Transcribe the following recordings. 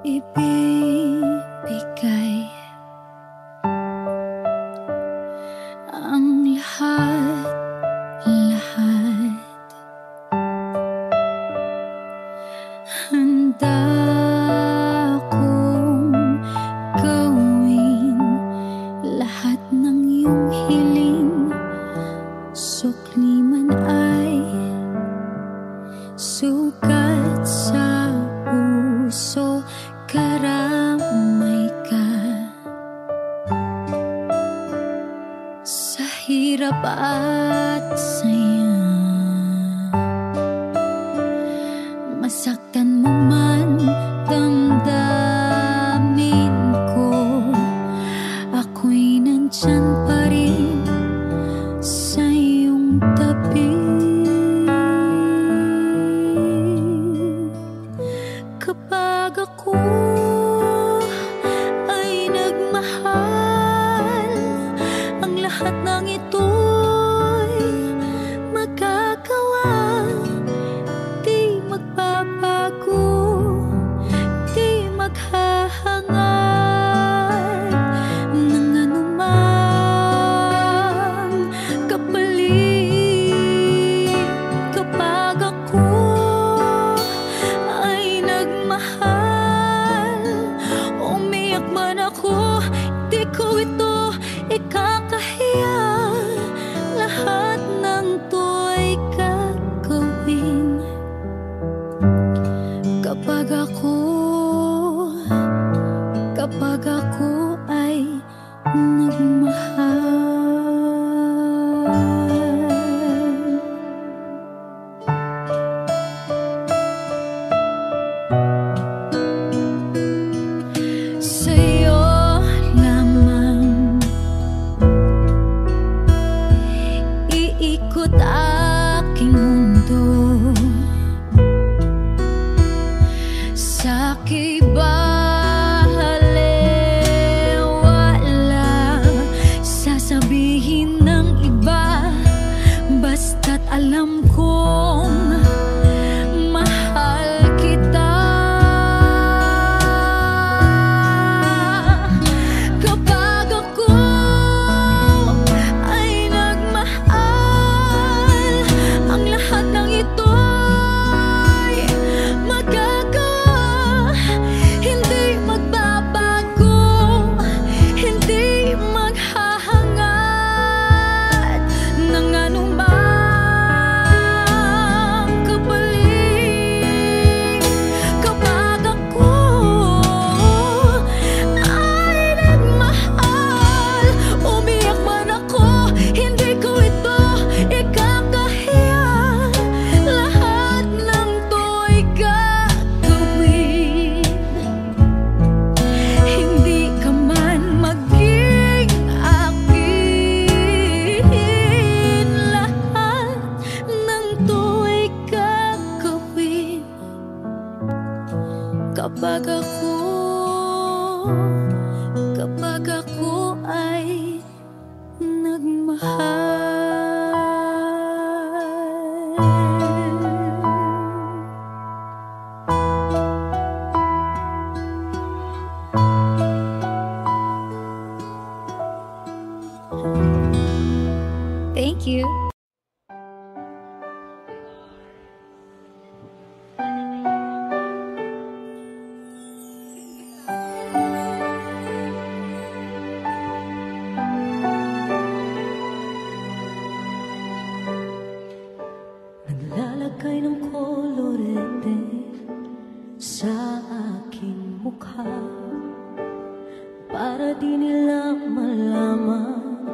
Ibibigay ang lahat, handa kong gawin lahat ng iyong hiling, sukli man ay sugat sa puso, karamay ka sa hirap at saya. Masaktan mo man damdamin ko, ako'y nandyan pa rin sa iyong tabi. Kapag ako ay nagmahal, ang lahat ng ito'y magagawa. Di magbabago, di maghahangad ng anumang kapalit. Kapag ako ay nagmahal, umiyak man ako, di ko ito ikakahiya. Lahat ng to'y gagawin kapag ako ay nagmahal. Sa'yo lamang iikot aking mundo, sa'ki balewala sasabihin ng iba, basta't alam kong mahal kita. Kapag ako ay nagmahal, ang lahat ng ito'y magagawa. Hindi magbabago, hindi maghahangad ng anumang kapalit. Kapag ako ay nagmahal, umiyak man ako, hindi ko ito ikakahiya. Lahat ng to'y gagawin, hindi ka man maging akin. Lahat ng to'y gagawin kapag ako ay nagmahal. Thank you. Naglalagay ng kolorete sa aking mukha para di nila malaman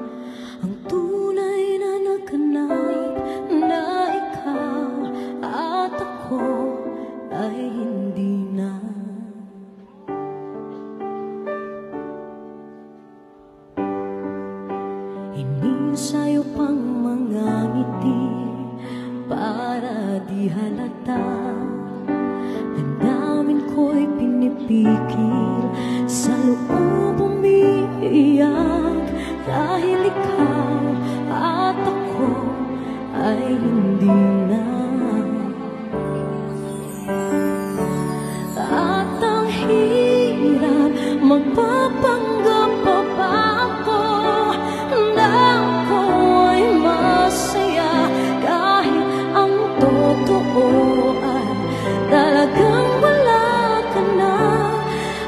ang tunay na naganap, na ikaw at ako ay hindi na. Inisayo pang mga ngiti para di halata, damdamin ko'y pinipikil, sa loob umiiyak, dahil ikaw at ako ay hindi na. Magpapanggap pa ba ako na ako'y masaya, kahit ang totoo ay talagang wala ka na.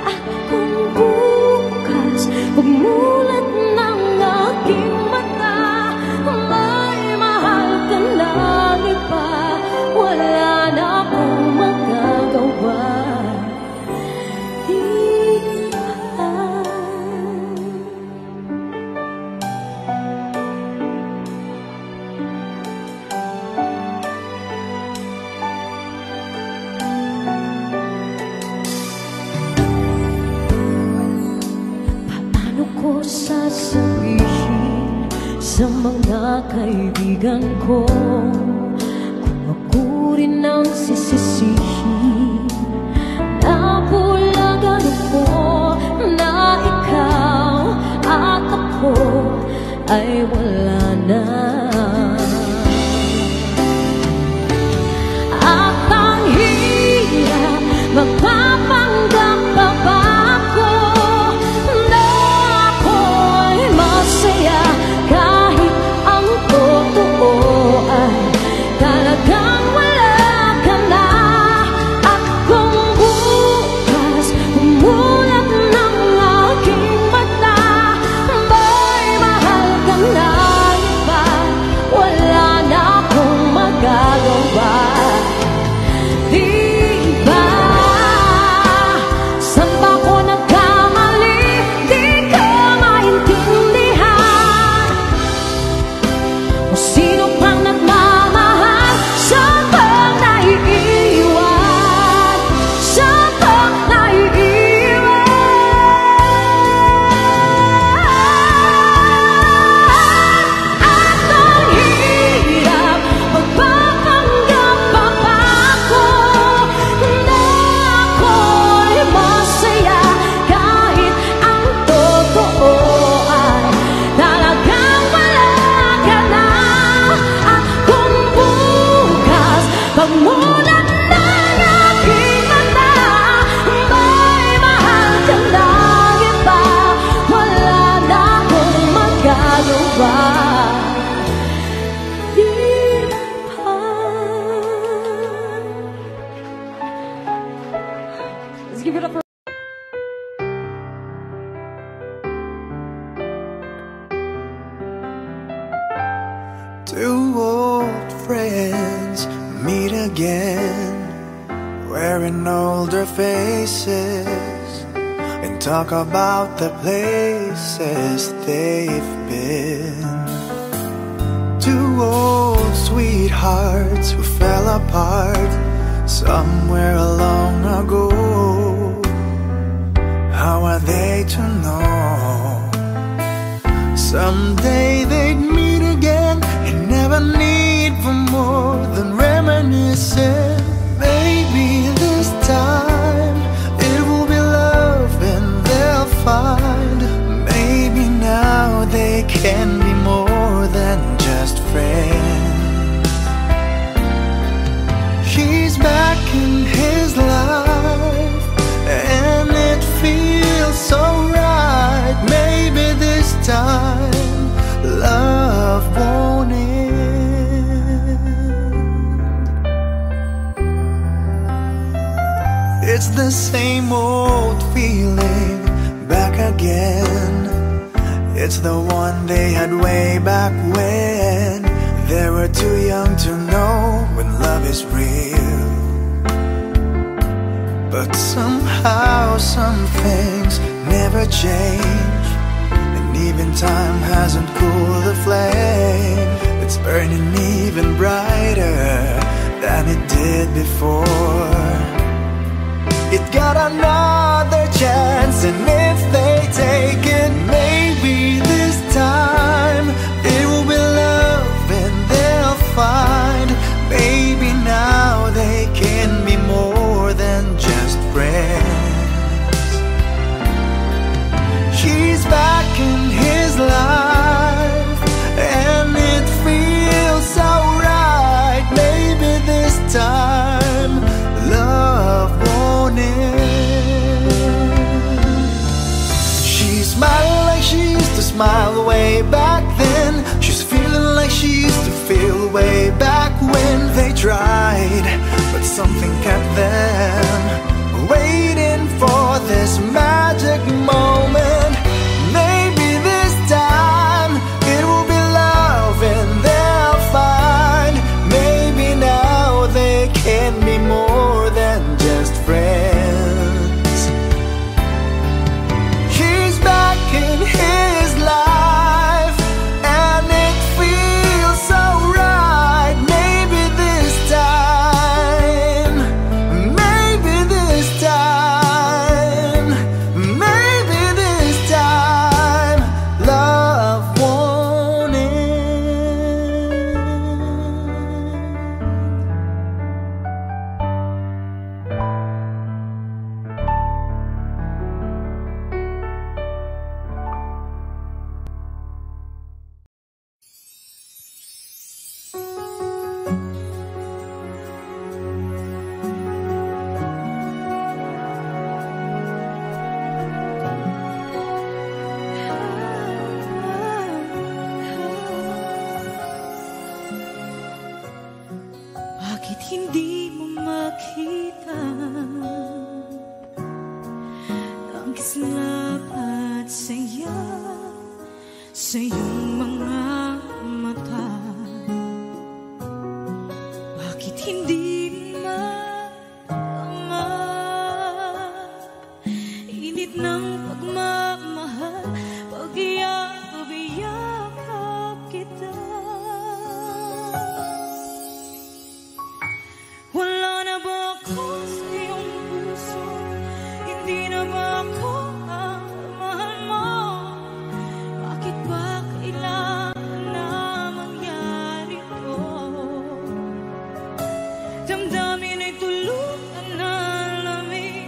At kung bukas pagmulat ng aking mata, may mahal ka ng iba, wala na akong magagawa. Sasabihin sa mga kaibigan ko kung ako rin ang sisisihin, na bulagan ako na ikaw at ako ay wala na. At ang hirap magpapanggap pa ba ako na ako'y masaya, kahit ang totoo ay talagang wala ka na. At kung bukas umulat ng aking mata, may mahal ka na iba, wala na akong magagawa. Let's give it up for two old friends meet again, wearing older faces, and talk about the places they've been. Two old sweethearts who fell apart somewhere long ago. How are they to know? Someday they'd meet again and never need for more than reminiscing. Maybe this time it will be love and they'll find. Maybe now they can be more than just friends. She's back in his life and it feels so right. Maybe this time love won't end. It's the same old feeling back again. It's the one they had way back when they were too young to know when love is real. But somehow some things never change, and even time hasn't cooled the flame. It's burning even brighter than it did before. It got another chance, and if they take it, maybe this time it will be love and they'll find. Maybe now they can be more than just friends. She's back in his life and it feels so right. Maybe this time love won't end. smiling like she used to smile way back then. She's feeling like she used to feel way back when they tried, but something kept them waiting for this magic moment. Maybe this time it will be love and they'll find. Maybe now they can be more than just friends. He's back in his life and it feels so right. Maybe this time, maybe this time, maybe this time, love won't end. Bakit hindi mo makita ang kislap at saya sa iyong mga mata? Bakit hindi maama init ng pagmamahal pag iyakap kita? Wala na ba ako sa iyong puso? Hindi na ba ako ang mahal mo? Bakit ba kailangan na mangyari to? Damdamin ay tulutan na lamig,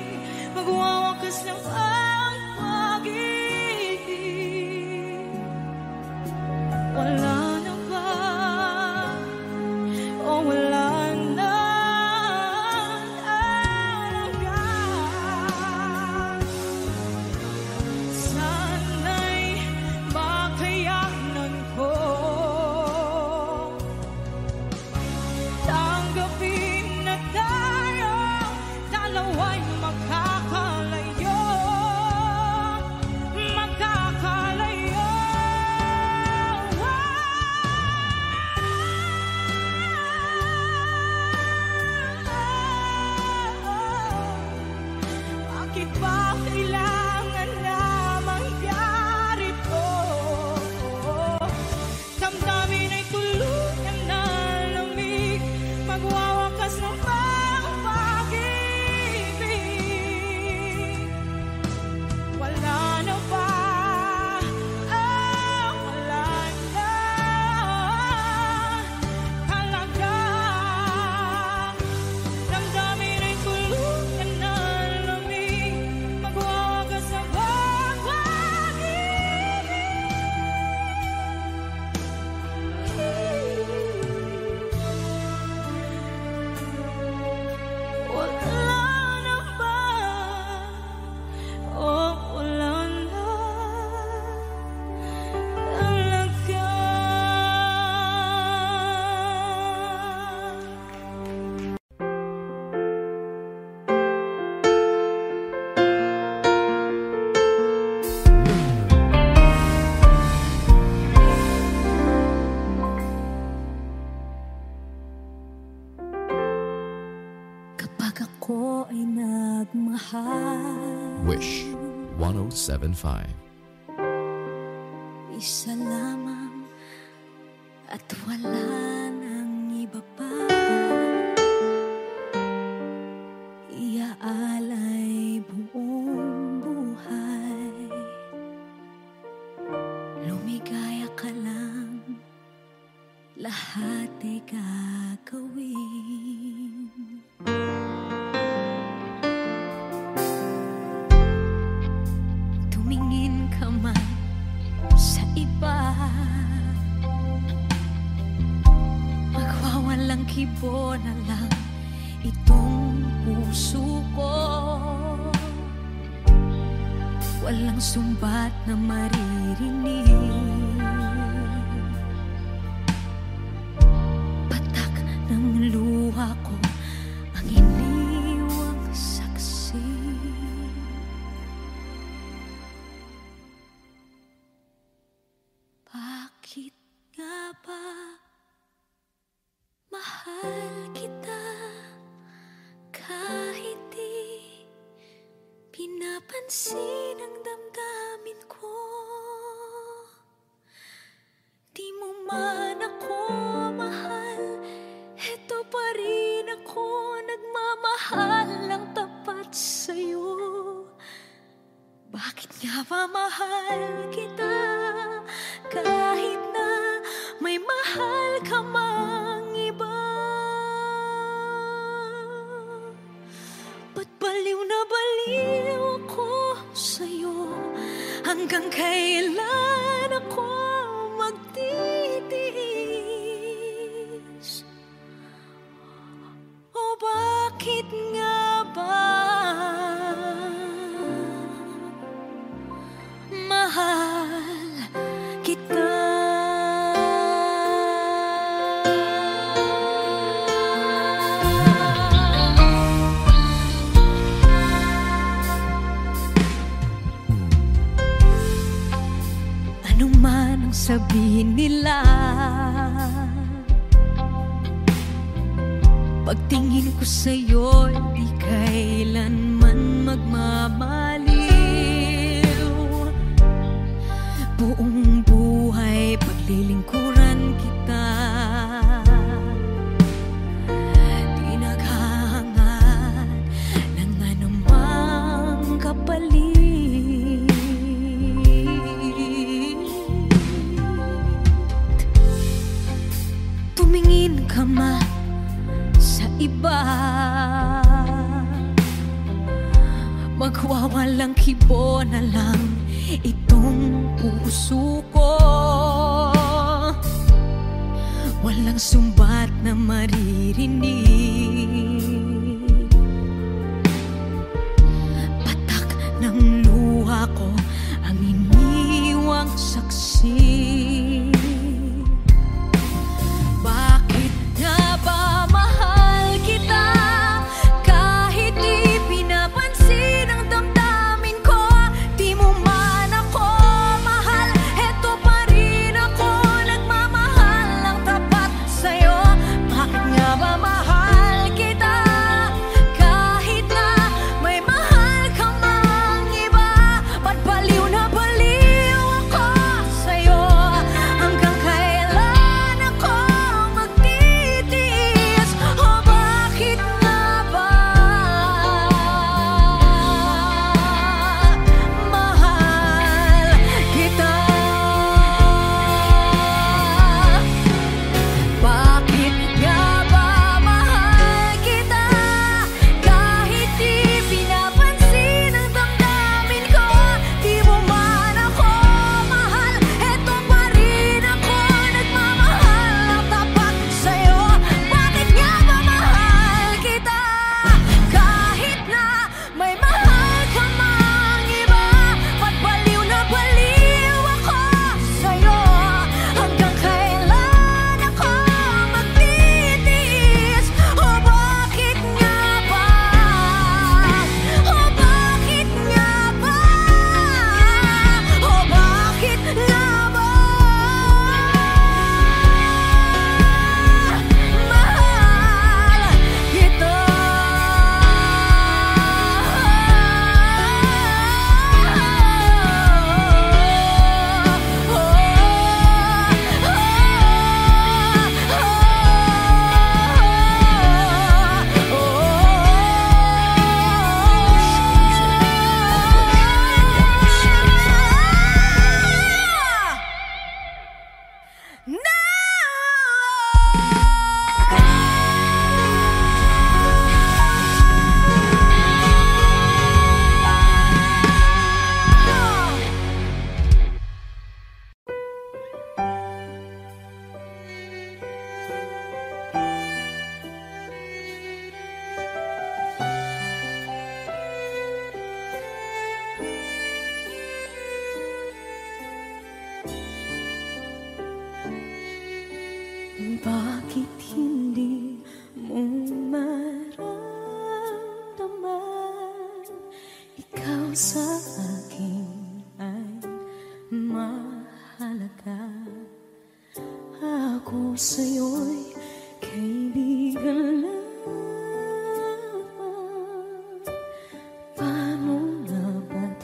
magwawakas ng ang pag-ibig. Wala na ba? O wala na? Sana'y makayanan ko tanggapin na tayo dalawa'y makakalayo, makakalayo. Bakit ba kailangan na mangyari to? Damdamin ay tuluyan na lamig, magwawakas ng pag-ibig. Wala na ba? Wala na talaga. Damdamin ay tuluyan na lamig, magwawakas ng pag-ibig. Wala na ba? O wala na talaga. Kapag ako ay nagmahal, Wish 107.5. isa lamang at wala nang iba pa. Iaalay buong buhay, lumigaya ka lang, lahat ay gagawin. Tumingin ka man sa iba, magwawalang kibo na lang itong puso ko. walang sumbat na maririnig. Patak ng luha ko ang iniwang saksi. Bakit nga ba mahal kita kahit di pinapansin ang damdamin ko? Di mo man ako mahal, eto pa rin ako nagmamahal ng tapat sa'yo. Bakit nga ba mahal kita kahit na may mahal ka mang iba? Ba't baliw na baliw ako sa'yo? Hanggang kailan ako magtitiis? O bakit nga ba mahal kita? Ano man ang sabihin nila, pagtingin ko sa'yo, di kailanman magmamaliw. Buong buhay paglilingkuran kita, di naghahangad ng anumang kapalit. Tumingin ka man sa iba, magwawalang kibo na lang itong puso ko. Walang sumbat na maririnig. Patak ng luha ko ang iniwang saksi. Bakit nga ba mahal kita kahit di pinapansin ang damdamin ko? Di mo man ako mahal, eto pa rin ako nagmamahal ng tapat sa'yo. Bakit nga ba mahal sa'yo'y kaibigan lamang. Paano nga ba't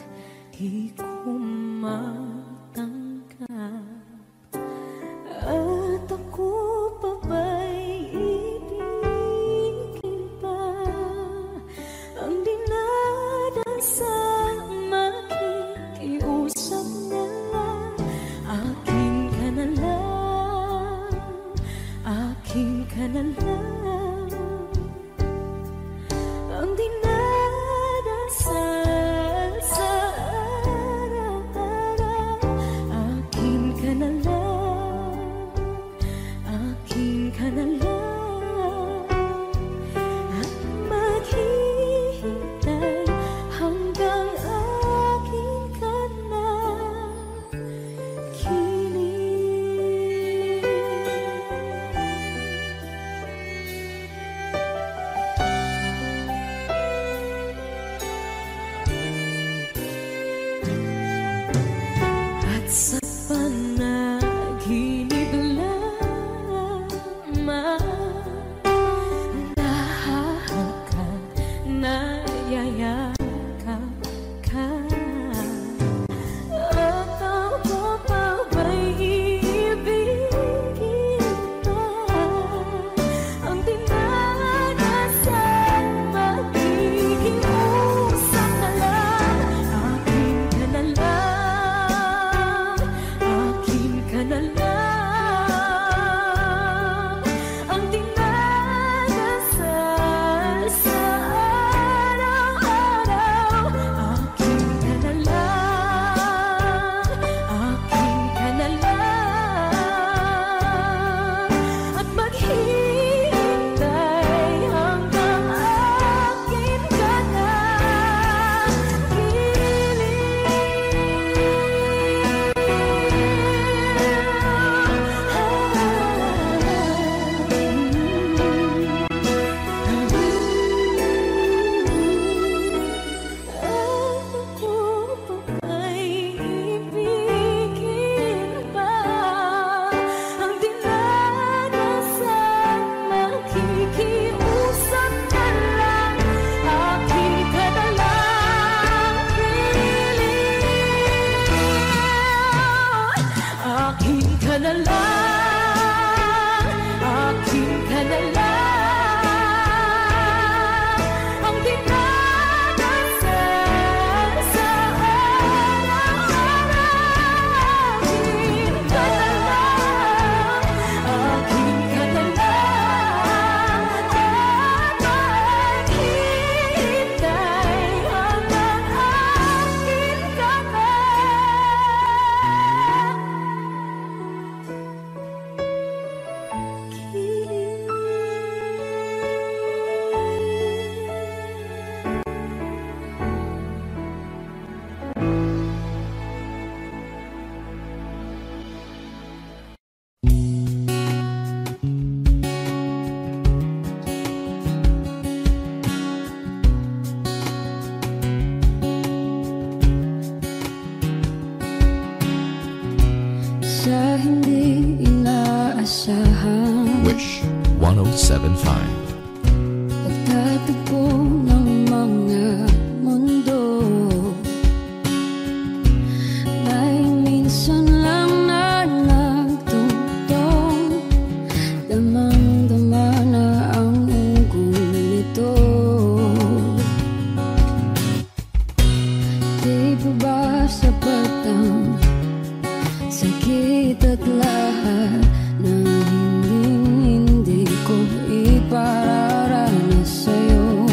di ko matanggap? At ako pa ba'y ibigin pa? Ang dinadasal makikiusap na lang. Akin ka na lang, akin ka na lang. Ang dinadasal sa araw-araw. Akin ka na lang, akin ka na lang. At maghihintay hanggang akin ka na kilig. At sa panaginip lamang nahahagkan, nayayakap ka. At ako pa ba'y ibigin pa? Ang dinadasal makikiusap na lang. Akin ka na lang, akin ka na lang. Ang dinadasal sa araw-araw. Akin ka na lang, akin ka na lang. At maghihintay hanggang akin ka na Ako pa ba'y ibigin pa? Ang dinadasal makikiusap na lang. Akin ka na lang, kilig. Akin ka na lang, akin ka na lang. Ang dinadasal sa araw-araw. Akin ka na lang, akin ka na lang. At maghihintay hanggang akin ka na Sa hindi inaasahan, Wish 1075. pagtatagpo ng mga mundo, may minsan lang na nagtutong, damang-dama na ang unggoy nito. Di pa ba sapat ang sakit at lahat ng hindi ko ipararanas sa'yo?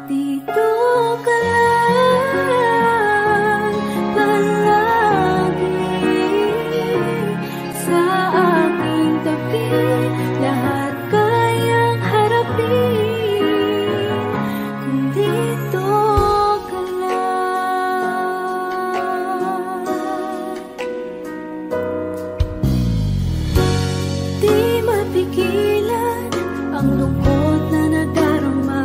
dito ka lang palagi sa aking tabi. Lahat kayang harapin kung dito ka lang. Di mapigilan ang lungkot na nadarama.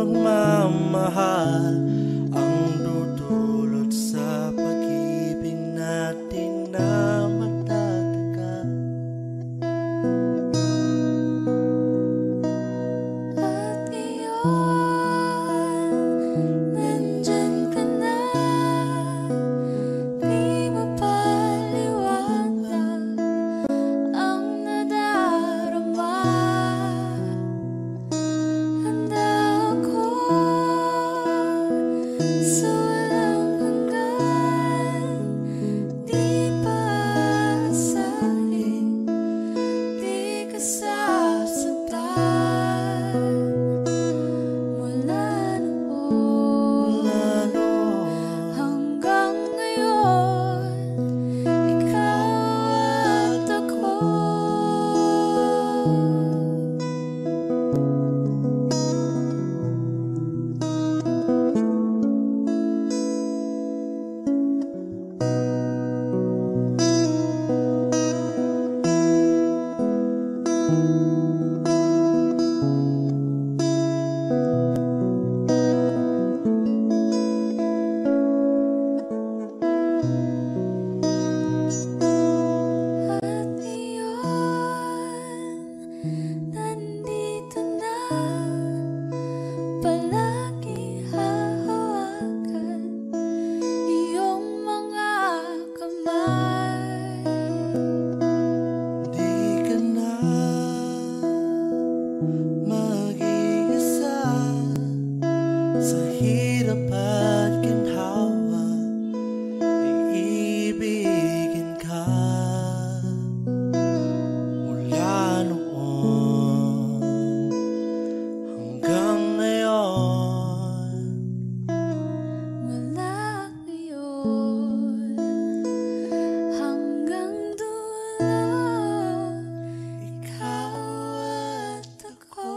pagmamahal ang dudulot sa pag-ibig natin na matatagal. At ngayon, nandyan ka na, di mapaliwanag ang nadarama. Handa ako sa walang hanggan, di paasahin, di ka sasaktan. Mula noon hanggang ngayon, ikaw at ako. At ngayon, nandito na, palagi hahawakan iyong mga kamay. Di ka na mag-iisa sa hirap at ginhawa, iibigin ka. Mula noon hanggang ngayon, Mula ngayon hanggang dulo, ikaw at ako.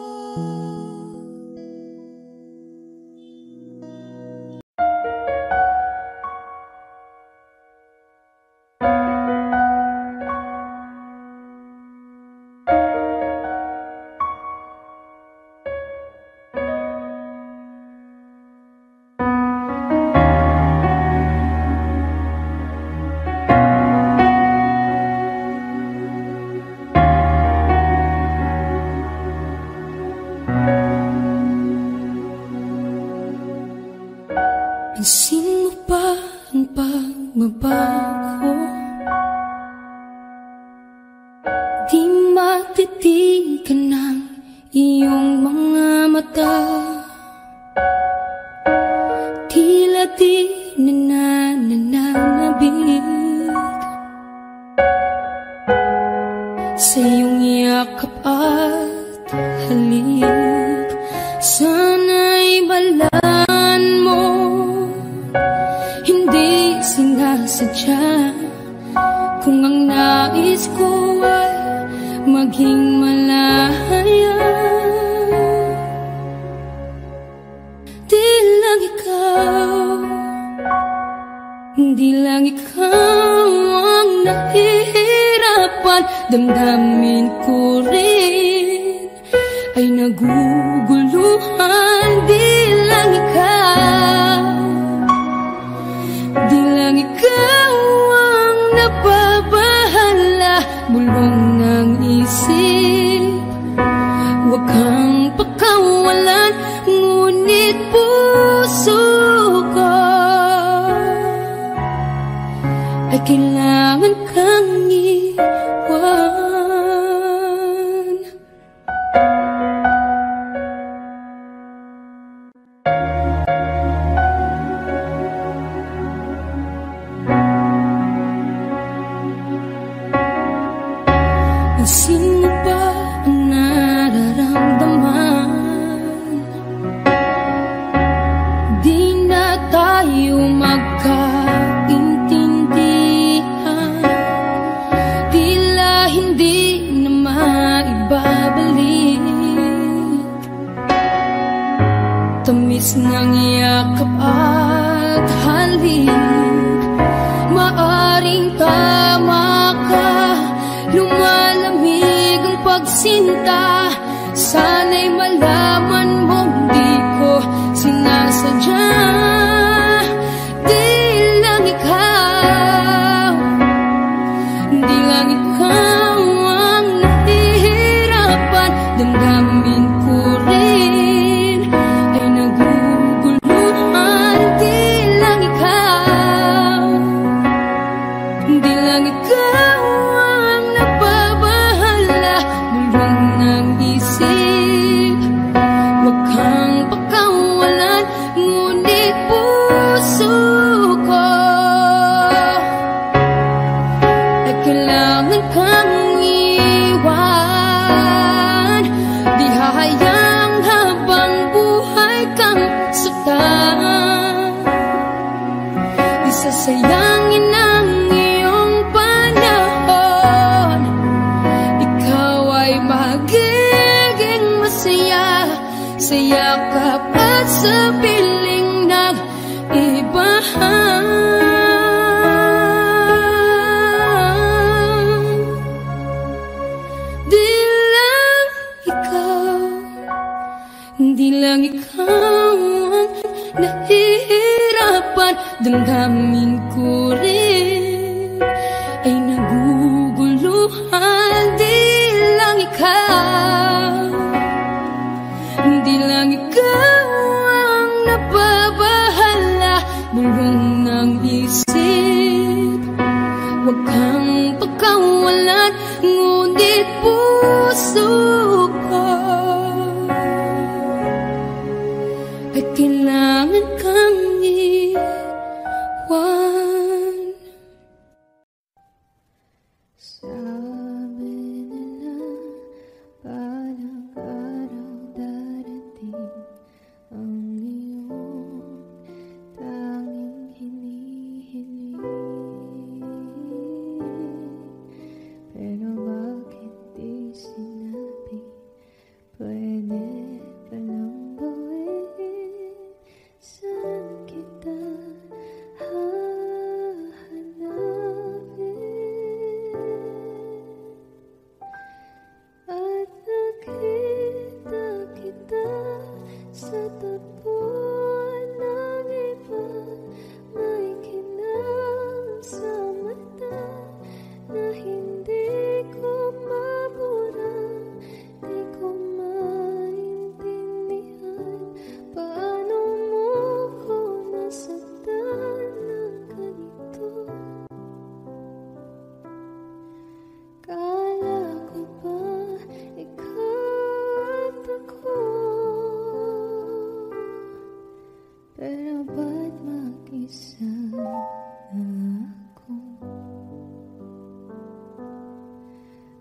Pansin mo ba ang pagbabago? Di matitigan ng iyong mga mata, tila di na nananabig sa iyong yakap at halik. Sana'y balaan mo, hindi sinasadya, kung ang nais ko ay maging malaya. Di lang ikaw ang nahihirapan, damdamin ko rin ay naguguluhan. Di lang ikaw ang nababahala, bulong ng isip, huwag kang pakawalan, ngunit puso ko ay kailangan kang iwan. Pansin mo ba ang nararamdaman? Di na tayo magkaintindihan, tila hindi na maibabalik. Tamis ng yakap at halik, maaring tama ka, lumalamig ang pagsinta. Sana'y malaman mong di ko sayangin ang iyong panahon. Ikaw ay magiging masaya sa yakap at sa piling ng iba. Di lang ikaw ang nahihirapan, damdamin ko rin ay naguguluhan. Di lang ikaw ang nababahala, bulong ng isip. Huwag kang pagkawalan, ngunit puso ko ay kailangan kang iwan. Sabi nila parang araw darating ang iyong tanging hinihiling. Pero bakit di sinabi, pwede palang gawin? Saan kita hahanapin? At nakita kita sa tagpuan ng iba, may kinang sa mata na hindi ko mabura. Di ko maintindihan paano mo ko nasaktan ng ganito. Kala ko ba ikaw at ako, pero ba't mag-isa na ako?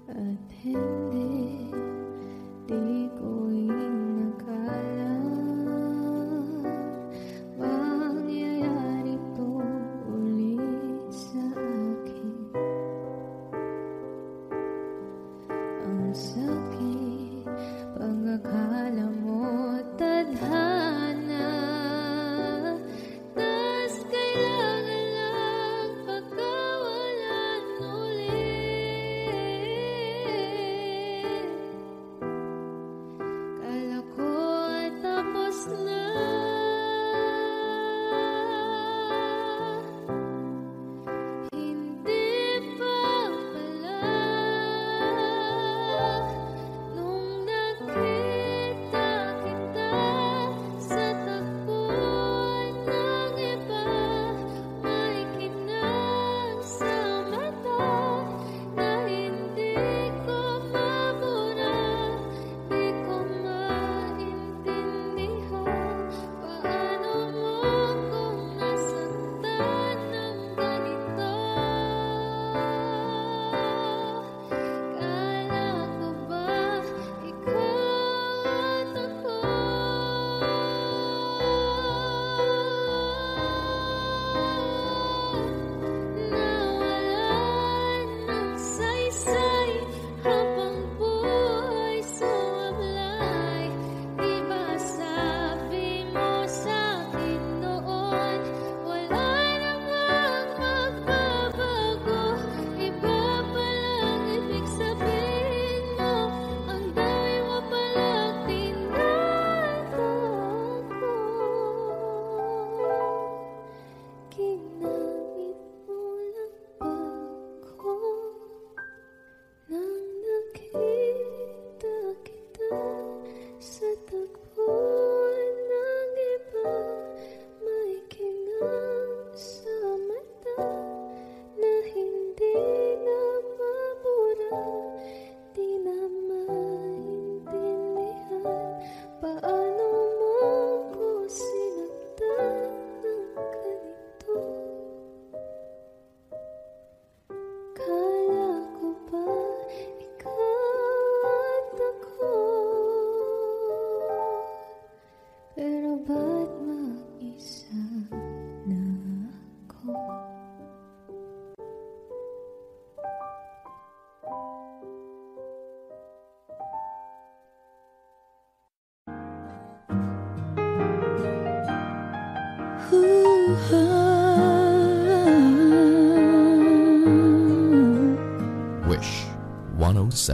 At hindi, di ko inakala mangyayari to ulit sa akin. Ang sakit, pag-akala mo tadhana, tas kailan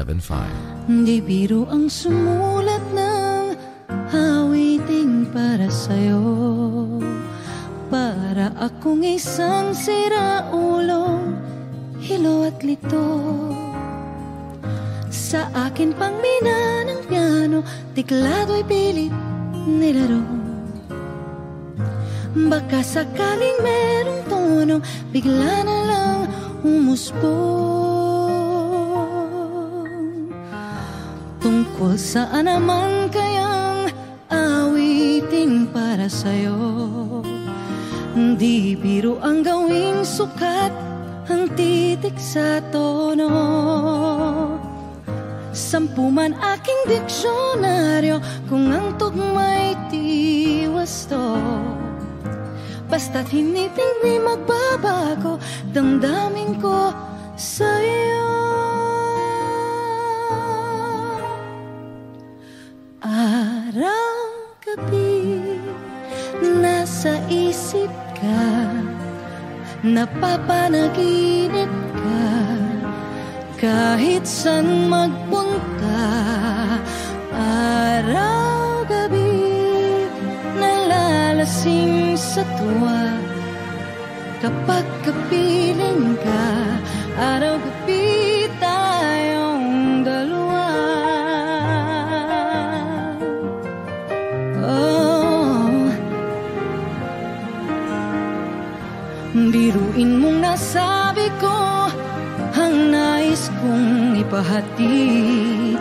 107.5. Di biro ang sumulat ng awiting para sa'yo. Para akong isang siraulong hilo at lito. Sa akin pang mina ng piano, tiklado'y pilit nilaro. Baka sakaling merong tono, bigla na lang umusbong. Tungkol saan naman kayang awitin para sa'yo? Di biro ang gawing sukat ang titik sa tono. 10 man aking diksyonaryo kung ang tugma'y tiwasto. Basta't hiniting di magbabago damdamin ko sa'yo. Araw-gabi nasa isip ka, napapanaginip ka, kahit saan magpunta. Araw-gabi nalalasing sa tuwa, kapag kapiling ka. Araw-gabi tayong dalawa. Biruin mong nasabi ko ang nais kong ipahati.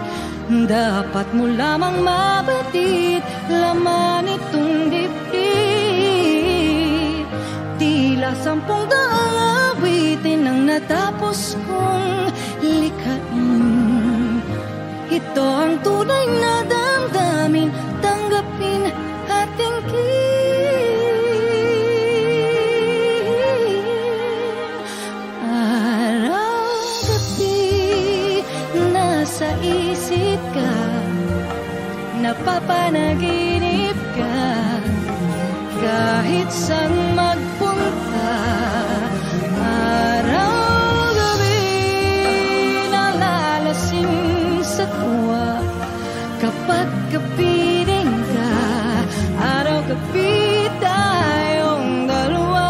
Dapat mo lamang mabatid laman itong dibdib. Tila 10 daang awitin ang natapos kong likhain. Ito ang tunay na damdamin, tanggapin at tingin. Sa isip ka, napapanaginip ka, kahit saan magpunta. Araw-gabi nalalasing sa tuwa, kapag kapiling ka. Araw-gabi tayong dalawa.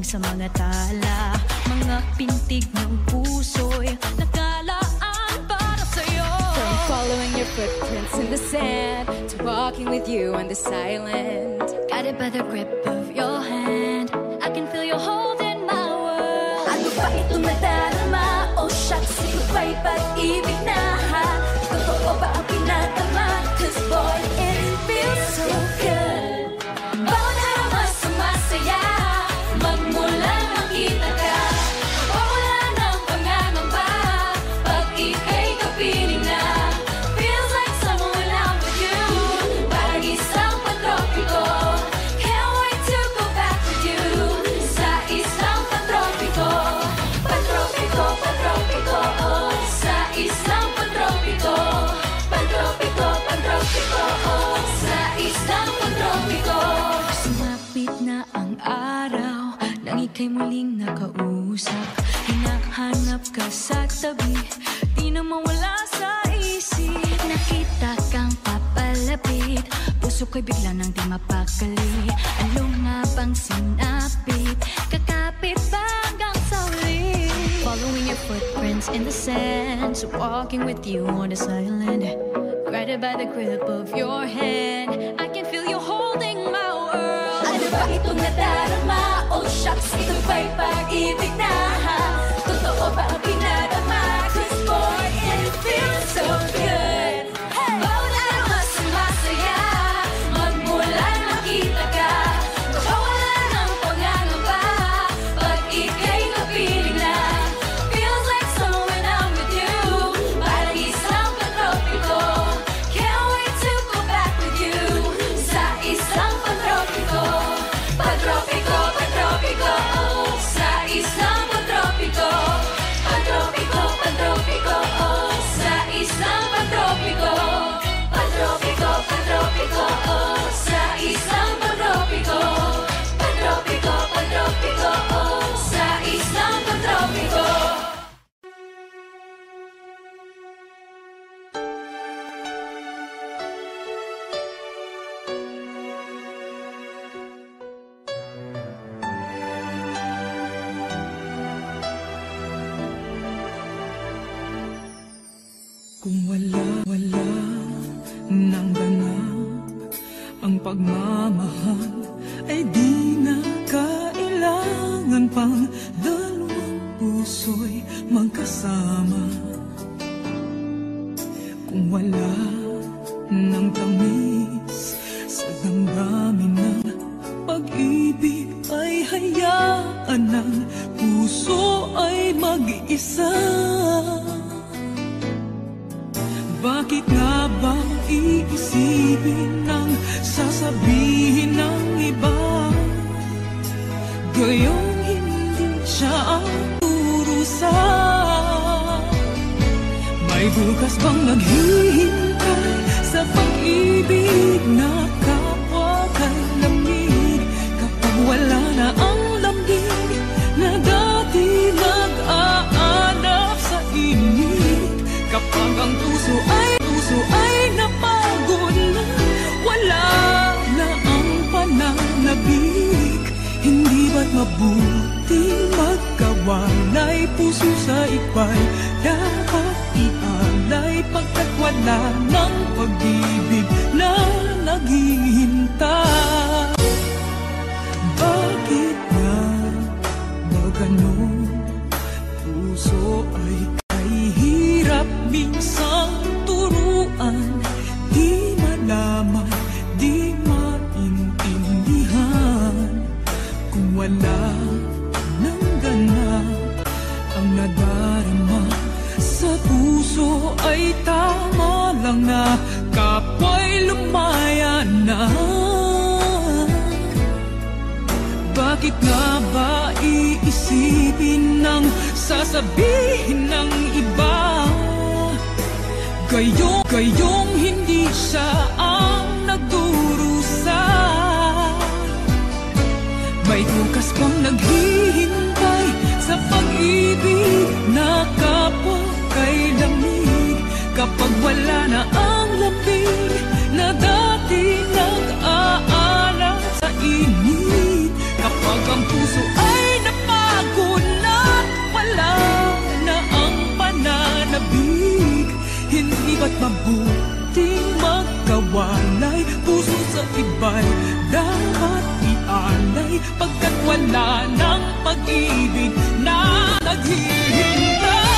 Sa mga tala, mga pintig ng puso'y nakalaan para sa'yo. From following your footprints in the sand to walking with you on the silent, guided by the grip of your hand, I can feel your hold in my world. ano ba ito nadarama? Oh shucks, ito ba'y ba't pag-ibig na ha? Totoo ba ang pinatama? 'Cause boy, it feels so good. Bawat araw mas sumasaya, magmulang makita ka. Wala ng pangangamba, pag ika'y kapiling na. Feels like someone out with you, parang isang pantropiko. Can't wait to go back with you, sa isang pantropiko. Pantropiko, pantropiko, oh, sa isang pantropiko. Pantropiko, pantropiko, oh, sa isang pantropiko. Sumapit na ang araw, nang ika'y muling nakausap. Hinahanap ka sa tabi, di na mawala sa isip. Nakita kang papalapit, puso ko'y bigla nang di mapakali. Ano nga bang sinapit, kakapit ba hanggang sa uli? Following your footprints in the sand, so walking with you on this island. Guided by the grip of your hand, I can feel you holding my world. Ano ba itong nadarama? Oh shucks, ito ba'y pag-ibig na ha? Totoo ba ang pinadama? 'Cause boy, it feels so good. Bawat araw mas sumasaya, magmulan makita ka. Wala ng pangangamba, pag ika'y kapiling na. Feels like someone I'm with you, parang isang pantropiko. Can't wait to go back with you, sa isang pantropiko. Pantropiko, pantropiko, oh, sa isang pantropiko. Pantropiko, pantropiko, oh, sa isang pantropiko. Pantropiko, pantropiko, oh, sa isang pantropiko. Pantropiko, pantropiko, oh, sa isang pantropiko. Kung wala nang ganap ang pagmamahal, ay di na kailangan pang dalawang puso'y magkasama. Kung wala nang tamis sa damdamin ng pag-ibig, ay hayaan ng puso ay mag-isa. Bakit nga ba iisipin ng sasabihin ng iba? Gayong hindi siya ang turusa. May bukas bang naghihintay sa pag-ibig na kapwa kay lamig? Kapag wala na ang lambing na dati nag-aanap sa init. Kapag ang puso ay napagod na, wala na ang pananabik. Hindi ba't mabuting magkawalay? Puso sa iba'y dapat ialay, pagkat wala ng pag-ibig na naghihintay. Bakit nga ba ganon? Puso ay hirap minsang turuan, di malaman, di maintindihan. Kung wala nang ganap ang nadarama sa puso, ay tama lang na kapwa'y lumaya na. Bakit nga ba iisipin ng sasabihin ng iba? Gayong hindi siya ang nagdurusa. May bukas pang naghihintay sa pag-ibig na kapwa kay lamig. Kapag wala na ang lambing na dati nag-aalala sa init. Kapag ang puso ay napagod na, wala na ang pananabik. Hindi ba't mabuting magkawalay? Puso sa iba'y dapat ialay, pagkat wala ng pag-ibig na naghihintay.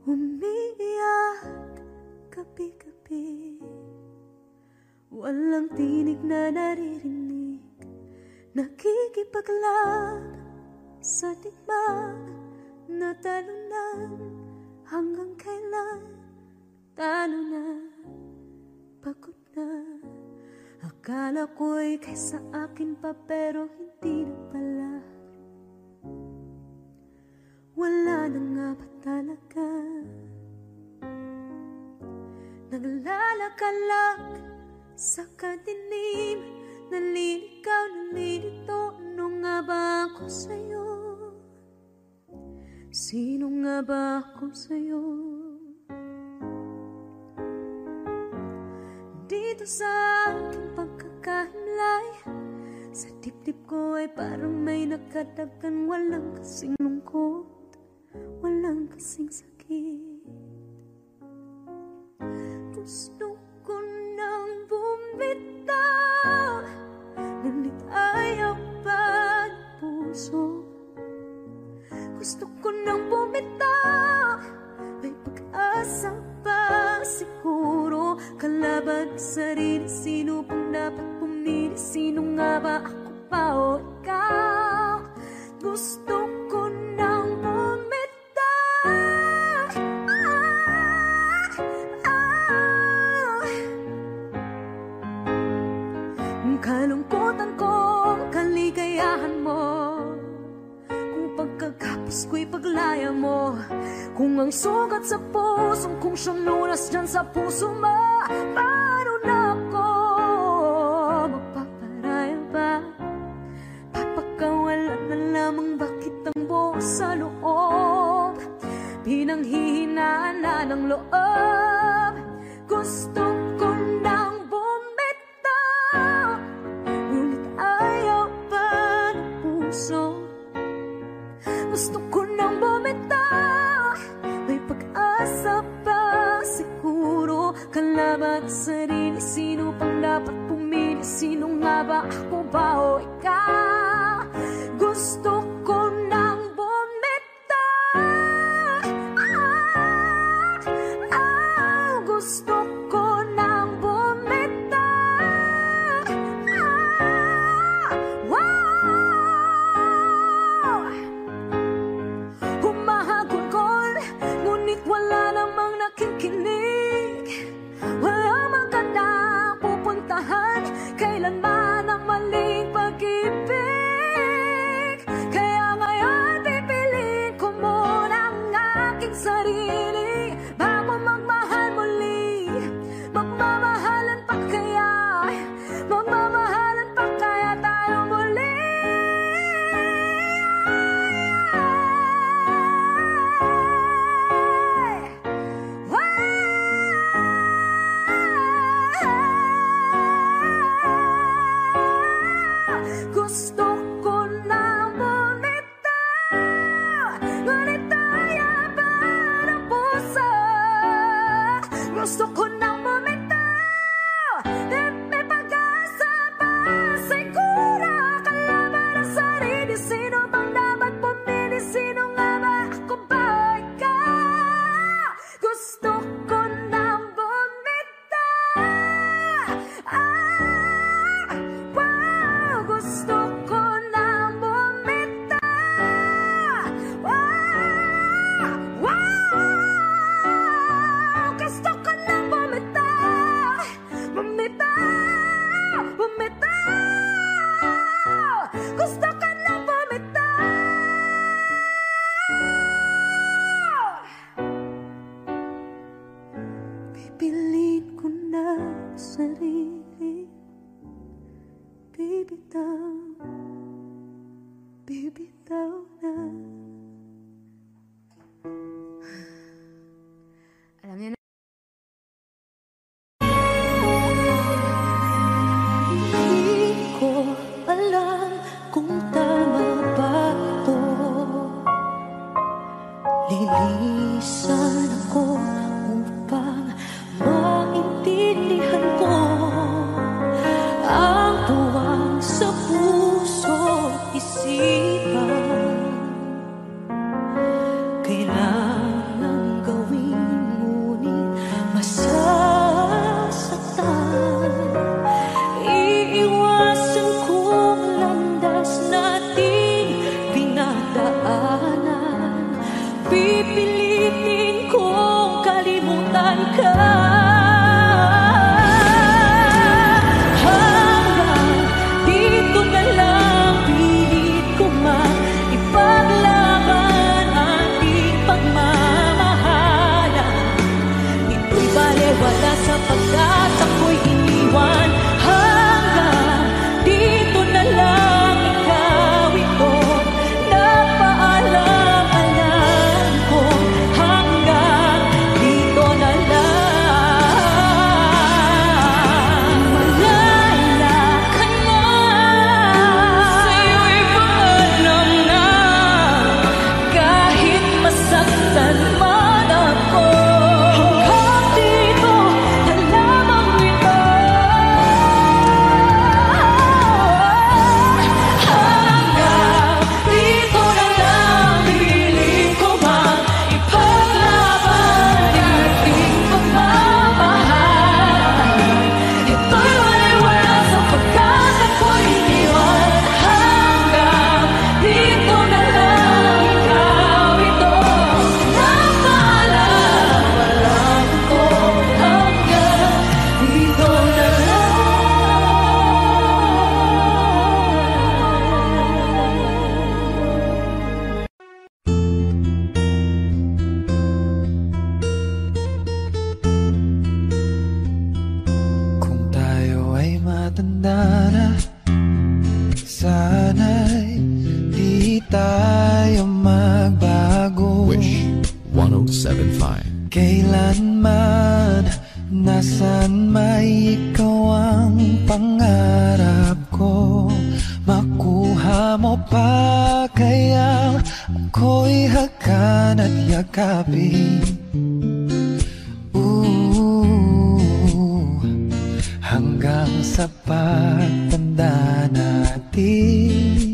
Umiiyak gabi-gabi, walang tinig na naririnig, nakikipaglaban sa digmaan na talunan. Hanggang kailan talo na, pagod na. Akala ko'y kaysa akin pa, pero hindi na pala. Wala na nga ba talaga? Naglalakalag sa kadilim, naliligaw, nalilito. Ano nga ba ako sa'yo? Sino nga ba ako sa'yo? Dito sa aking pagkakahimlay, sa dibdib ko ay parang may nakadagan. Walang kasing lungkot, walang kasing sakit. Gusto ko nang bumitaw, ngunit ayaw pa ng puso. Gusto ko nang bumitaw, may pag-asa pa siguro. Kalaban sa sarili, sino pang dapat pumili? Sino nga ba, ako pa o ikaw? Gusto ko nang bumitaw, kalungkutan ko, kaligayahan mo. Pagkagapos ko'y paglaya mo, kung ang sugat sa puso, kung siyang lunas dyan sa puso mo, paano na ako magpaparaya ba? Papakawalan na lamang, bakit ang buo sa loob? Pinanghihinaan na ng loob. Gusto ko nang bumitaw, ngunit ayaw pa ng puso. Gusto ko nang bumitaw, may pag-asa pa siguro. Kalaban sa sarili, sino pang dapat pumili? Sino nga ba, ako ba o ikaw? Gusto ko nang bumitaw, gusto ko nang bumitaw, humahagulgol, ngunit wala namang nakikinig. Walang magandang pupuntahan, kailanman ang maling pag-ibig. Kaya ngayon pipiliin ko muna ang aking sarili, bago magmahal muli. Magmamahalan pa kaya, magmamahalan pa kaya tayo muli? Gusto ko nang bumitaw, ngunit ayaw pa ng puso. Gusto ko nang bumitaw, may pag-asa pa siguro. Kalaban ang sarili, sino bang dapat pumili? Sino nga ba, ako ba o ikaw? Gusto ko nang bumitaw, gusto ko nang bumitaw, gusto ko nang bumitaw, bumitaw, bumitaw, gusto ko nang bumitaw. Pipiliin ko na sarili, bibitaw, bibitaw na. Alam niyo na. Hindi ko alam kung tama ba ito. Lilisan ako upang maintindihan ko ang tuwang sa puso, isipan. makalimutan ka. Hanggang dito na lang, pilit ko man ipaglaban ating pagmamahalan. Ito'y balewala sapagkat ako'y iniwan. Hanggang dito na lang, ikaw ito napaalam-alam ko. Hanggang dito na lang, malaya ka na. Sa'yo'y paalam na, kahit masaktan man ako. Hanggang dito na lamang ito. Hanggang dito na lang, pilit ko mang ipaglaban ating pagmamahalan. Ito'y wala sapagkat ako'y iniwan. Hanggang dito na lang, ikaw ito napaalam-alam ko. Hanggang dito na lang. Kung tayo ay matanda na, sana'y di tayo magbago. Wish 107.5. Kailanman, nasan may ikaw ang pangarap ko. Makuha mo pa kaya ako'y hakan at yakapin. Hanggang sa pagtanda natin,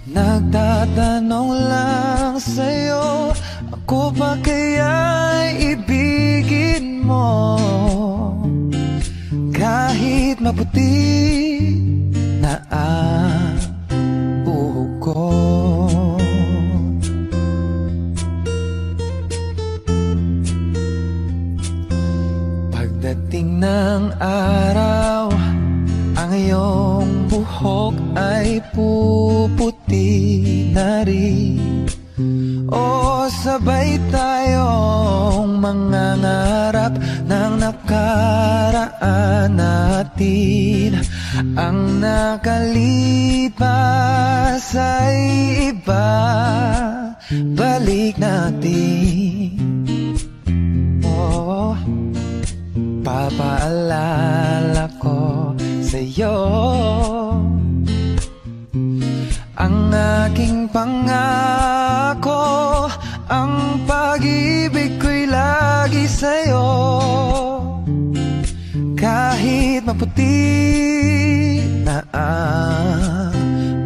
nagtatanong lang sa'yo, ako ba kaya'y ibigin mo? Kahit maputi na ang buhok ko. Pagdating ng araw, ang iyong buhok ay puputi na rin. O sabay tayong mangangarap ng nakaraan natin. Ang nakalipas ay iba, balik natin. Oh, papaalala ko sa'yo ang aking pangako, ang pag-ibig ko'y lagi sa'yo. Kahit maputi na ang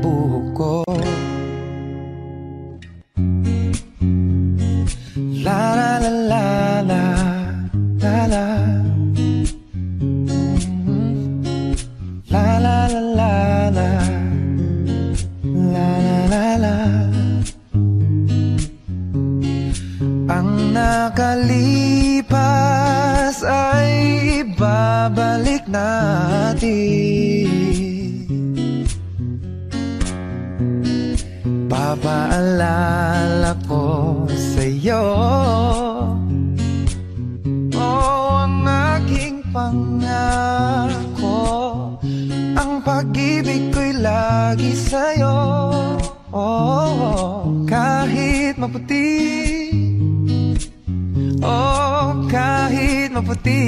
buhok ko. La la la la la la la. La la la la la. La la la la. Ang nakalipas ay ibabalik natin. Papaalala ko sa'yo, oh, ang aking pangako, ang pag-ibig ko'y lagi sa'yo. Oh, kahit maputi, oh, kahit maputi,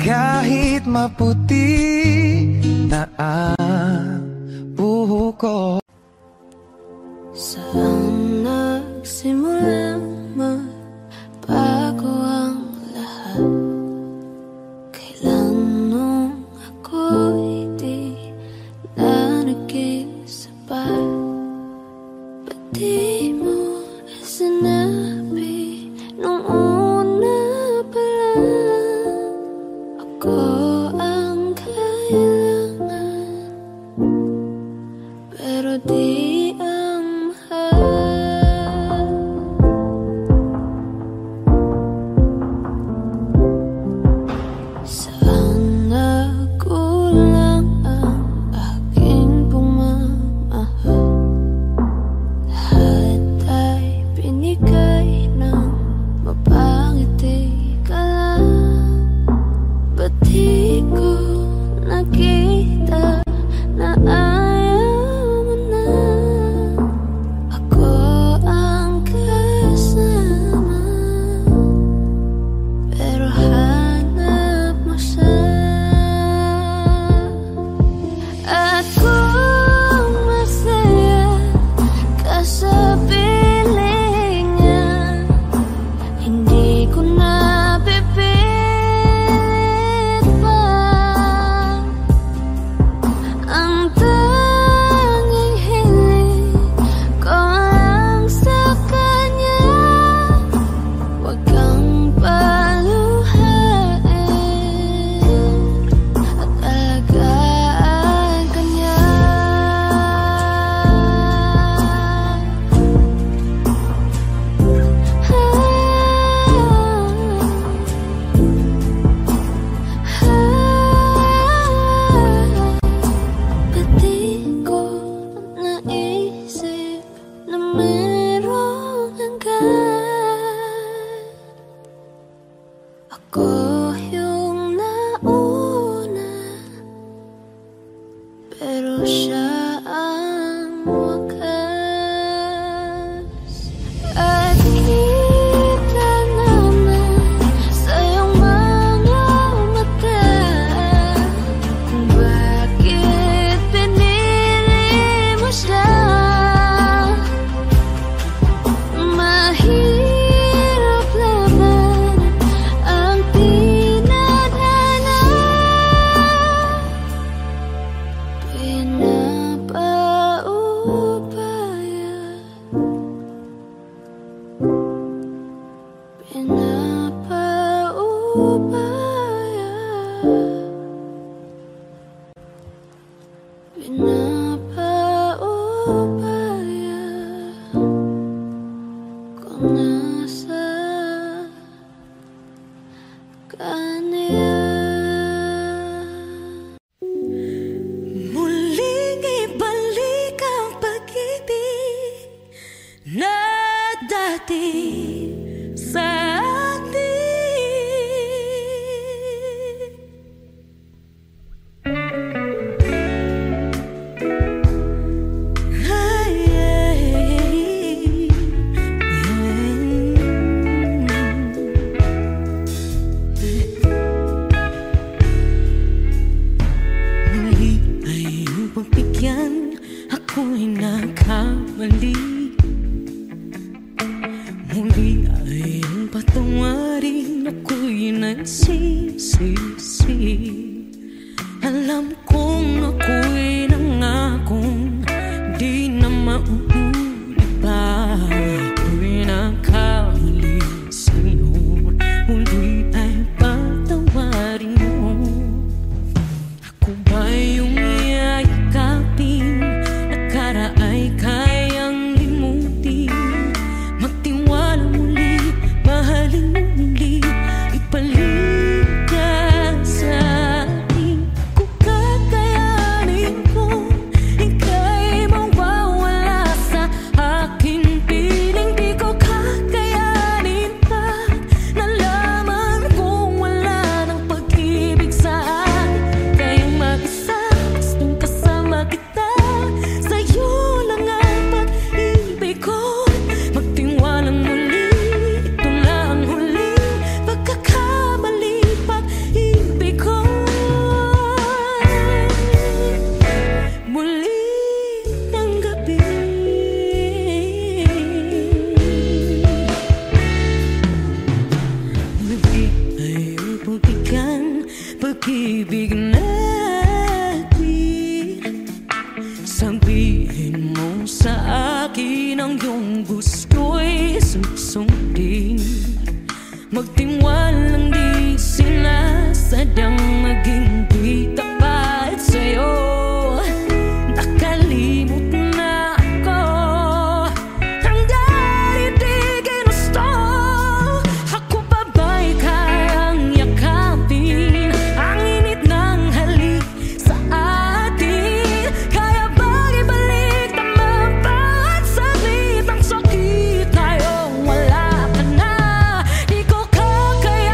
kahit maputi na ang buhok ko. Saan nagsimulang magbago ang lahat? Kailan nung ako'y di na nag-isapat? Ba't di mo sinabi nung una pa lang? Ako ang kailangan, pero di ang mahal. upaya, pinapaupaya kung nasa kanya. Muling ibalik ang pag-ibig na dati sa atin. Ay, muli ay pagbigyan, ako'y nagkamali. Muli ay patawarin, ako'y nagsisisi. Alam kong ako'y nangakong di na mauulit pa. Ako'y nagkamali sa'yo, muli ay patawarin mo. Ako ba yung yayakapin, nakaraay kayang limutin? Magtiwala muli, mahalin mo muli, ibalik ka sa akin. Kung kakayanin ko, ika'y mawawala sa akin. Piling di ko kakayanin pa, nalaman kong wala ng pag-ibig sa akin. Kayang mag-isa, gustong kasama kita, sa'yo lang ang pag-ibig ko. Magtiwalang muli, ito lang ang huling pagkakamali, pag-ibig ko. Muli ng gabi, muli ay pagbigyan, pag-ibig natin. Sabihin mo sa akin ang iyong gusto'y susundin. Magtiwalang di sinasadyang maging di tapat sa'yo. Nakalimot na ako, hanggang di ginusto. Ako pa ba'y kayang yakapin ang init ng halik sa atin? Kaya ba'y ibalik naman bawat saglit ang sakit ngayong wala ka na? Di ko kakayanin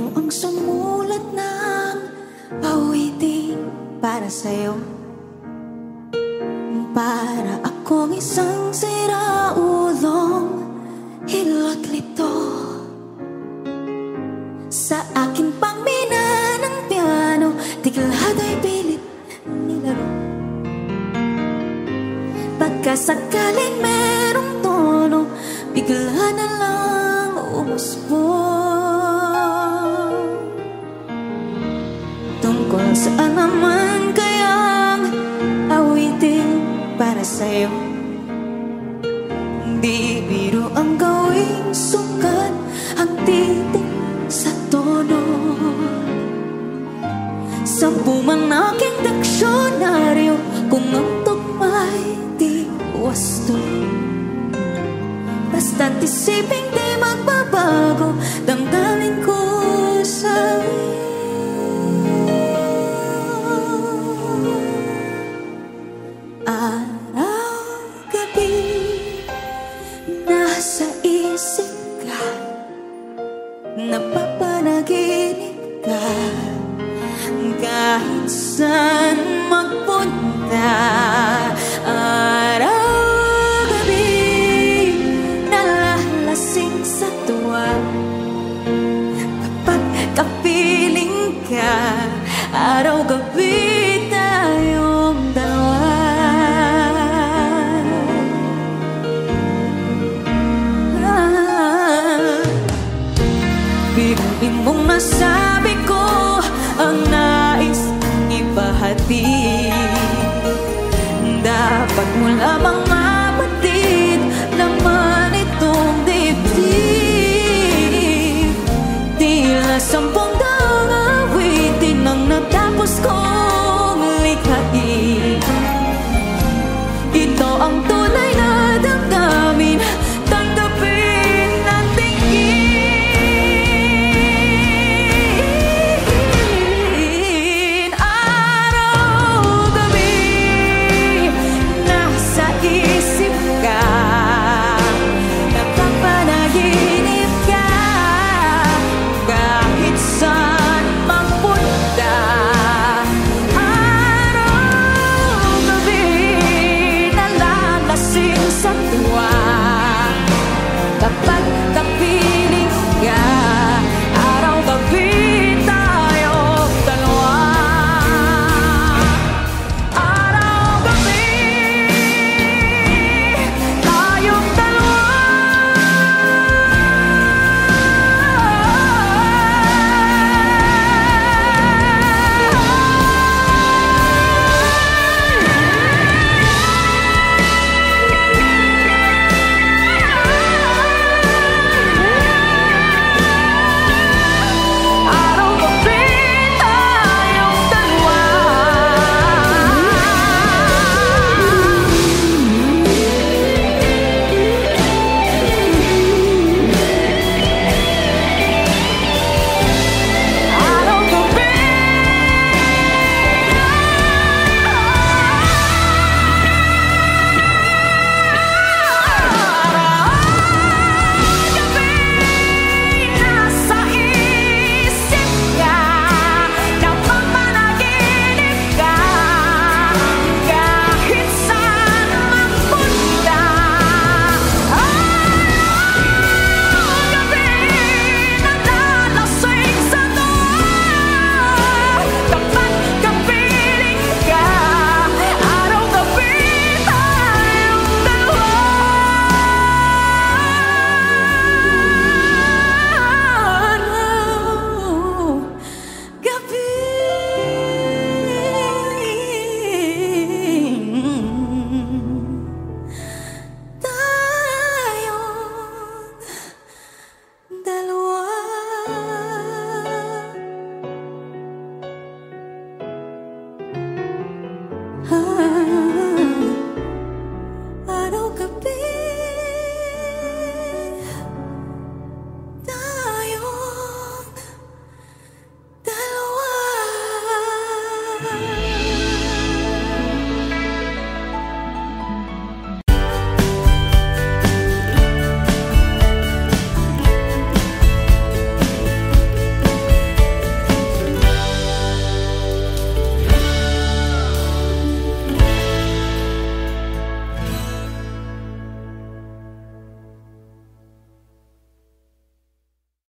biro ang sumulat ng awitin para sa'yo. Para akong isang siraulong hilot lito sa akin pang mina ng piano, tiglado ay pilit nilaro. Pagkasakaling merong tono, bigla na lang umusbong. Tungkol saan naman kayang awitin para sa'yo? Di biro ang gawing sukat ang titik sa tono. Sa pumanaking diksyonaryo, kung ang tugma'y di wasto, basta't isiping di magbabago, damdamin ko sa'yo. Araw-gabi nasa isip ka, napapanaginip ka, kahit saan magpunta. Araw-gabi nalalasing sa tuwa, kapag kapiling ka, araw-gabi tayong dalawa. Biruin mong nasabi ko ang nais ibahati. Dapat mo lamang mapatid laman itong dibdib. Tila 10